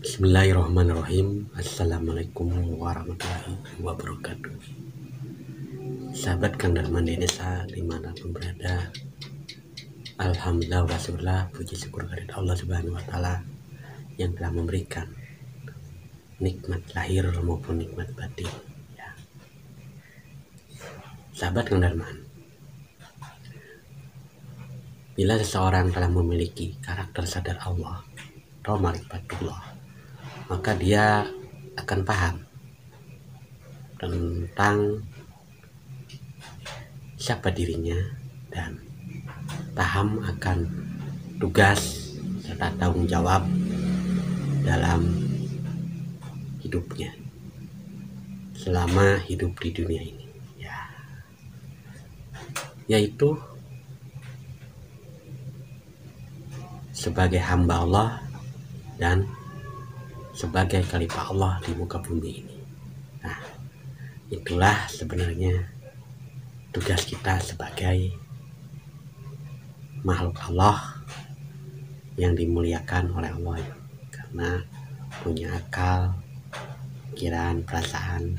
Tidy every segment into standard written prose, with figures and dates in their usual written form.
Bismillahirrahmanirrahim. Assalamualaikum warahmatullahi wabarakatuh. Sahabat Kang Darman Desa dimanapun berada, Alhamdulillah wa syukurlah, puji syukur kepada Allah Subhanahu wa Ta'ala yang telah memberikan nikmat lahir maupun nikmat batin ya. Sahabat Kang Darman, bila seseorang telah memiliki karakter sadar Allah atau ma'rifatullah, maka dia akan paham tentang siapa dirinya dan paham akan tugas serta tanggung jawab dalam hidupnya selama hidup di dunia ini ya, yaitu sebagai hamba Allah dan sebagai khalifah Allah di muka bumi ini. Nah, itulah sebenarnya tugas kita sebagai makhluk Allah yang dimuliakan oleh Allah ya, karena punya akal, pikiran, perasaan,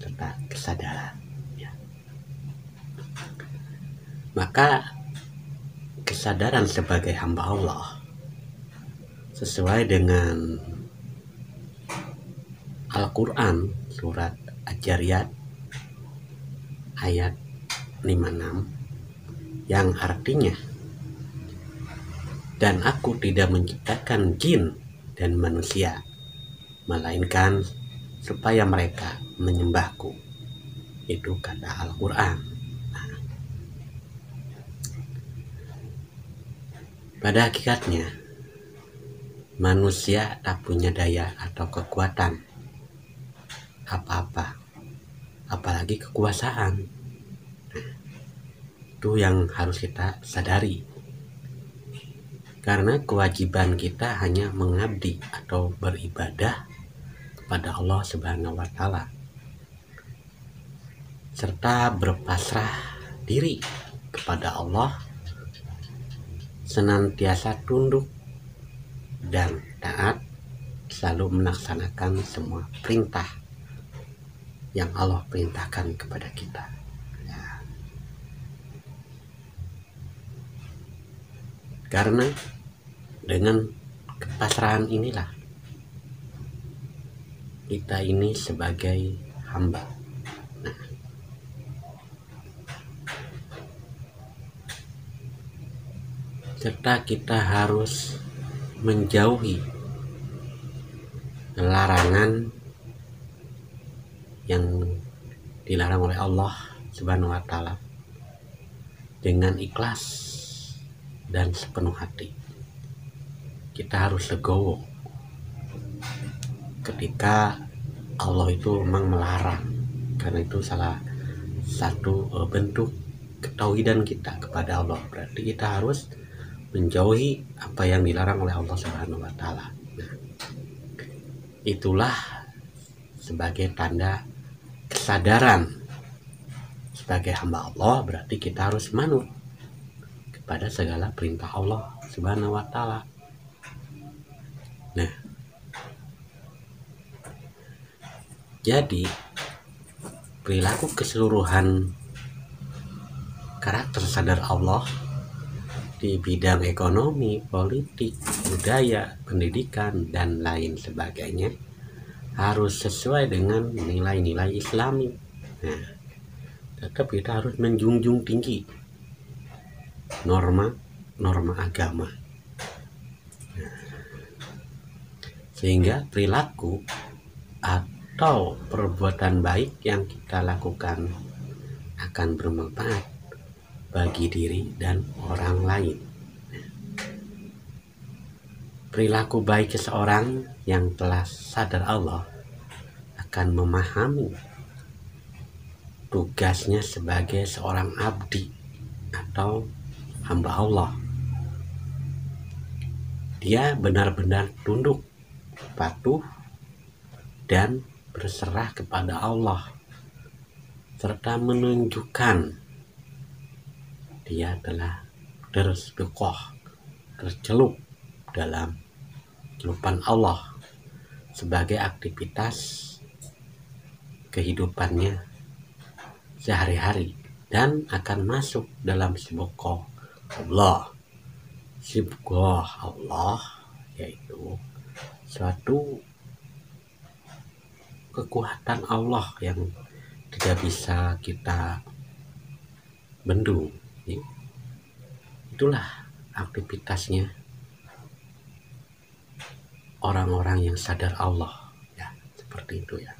serta kesadaran ya. Maka kesadaran sebagai hamba Allah sesuai dengan Al-Quran surat Adz-Dzariyat ayat 56 yang artinya, dan aku tidak menciptakan jin dan manusia melainkan supaya mereka menyembahku. Itu kata Al-Quran. Nah, pada hakikatnya manusia tak punya daya atau kekuatan apa-apa, apalagi kekuasaan. Nah, itu yang harus kita sadari, karena kewajiban kita hanya mengabdi atau beribadah kepada Allah Subhanahu wa Ta'ala serta berpasrah diri kepada Allah, senantiasa tunduk dan taat, selalu melaksanakan semua perintah yang Allah perintahkan kepada kita ya. Karena dengan kepasrahan inilah kita ini sebagai hamba. Nah, serta kita harus menjauhi larangan yang dilarang oleh Allah Subhanahu wa Ta'ala dengan ikhlas dan sepenuh hati. Kita harus legowo ketika Allah itu memang melarang, karena itu salah satu bentuk ketauhidan kita kepada Allah. Berarti kita harus menjauhi apa yang dilarang oleh Allah Subhanahu wa Ta'ala. Nah, itulah sebagai tanda kesadaran sebagai hamba Allah, berarti kita harus manut kepada segala perintah Allah Subhanahu wa Ta'ala. Nah, jadi perilaku keseluruhan karakter sadar Allah di bidang ekonomi, politik, budaya, pendidikan, dan lain sebagainya harus sesuai dengan nilai-nilai Islami. Nah, tetap kita harus menjunjung tinggi norma agama. Nah, sehingga perilaku atau perbuatan baik yang kita lakukan akan bermanfaat bagi diri dan orang lain. Perilaku baik seseorang yang telah sadar Allah akan memahami tugasnya sebagai seorang abdi atau hamba Allah. Dia benar-benar tunduk, patuh, dan berserah kepada Allah, serta menunjukkan dia telah tercelup dalam celupan Allah sebagai aktivitas kehidupannya sehari-hari dan akan masuk dalam sibuk Allah, yaitu suatu kekuatan Allah yang tidak bisa kita bendung. Itulah aktivitasnya orang-orang yang sadar Allah, ya seperti itu ya.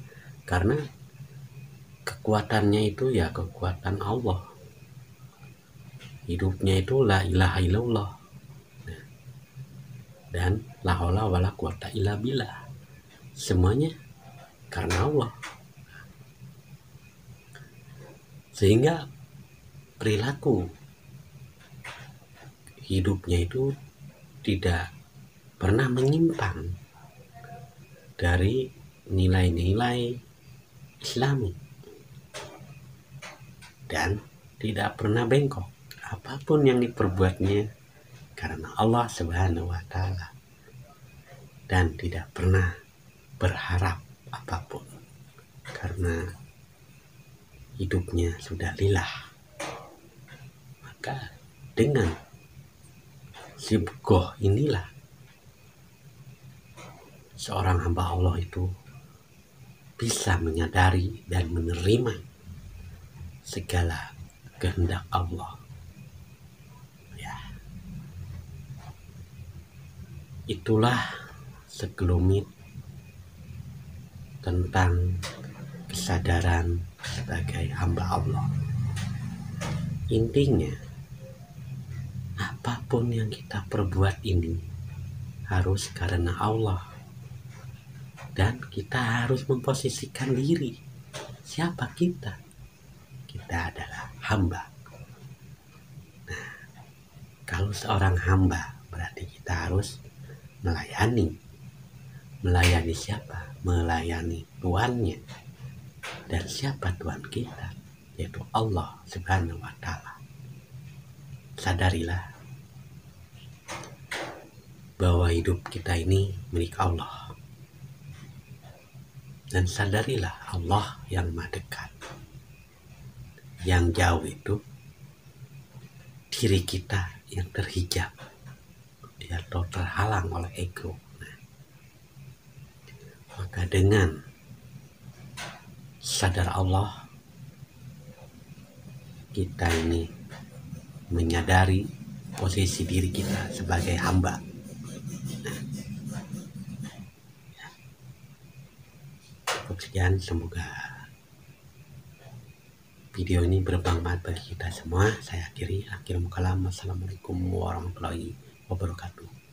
Karena kekuatannya itu ya kekuatan Allah, hidupnya itu la ilaha illallah, dan la haula wala quwata illa billah, semuanya karena Allah. Sehingga perilaku hidupnya itu tidak pernah menyimpang dari nilai-nilai Islami dan tidak pernah bengkok apapun yang diperbuatnya karena Allah Subhanahu wa Ta'ala, dan tidak pernah berharap apapun karena hidupnya sudah lillah. Maka dengan sibgoh inilah seorang hamba Allah itu bisa menyadari dan menerima segala kehendak Allah. Ya. Itulah sekelumit tentang kesadaran sebagai hamba Allah. Intinya, apapun yang kita perbuat ini harus karena Allah, dan kita harus memposisikan diri. Siapa kita? Kita adalah hamba. Nah, kalau seorang hamba berarti kita harus melayani. Melayani siapa? Melayani Tuannya. Dan siapa Tuhan kita? Yaitu Allah Subhanahu wa Ta'ala. Sadarilah bahwa hidup kita ini milik Allah. Dan sadarilah Allah yang maha dekat. Yang jauh itu diri kita yang terhijab atau terhalang oleh ego. Nah, maka dengan sadar Allah, kita ini menyadari posisi diri kita sebagai hamba. Sekian, semoga video ini bermanfaat bagi kita semua. Saya akhiri. Akhirul kalam. Wassalamualaikum warahmatullahi wabarakatuh.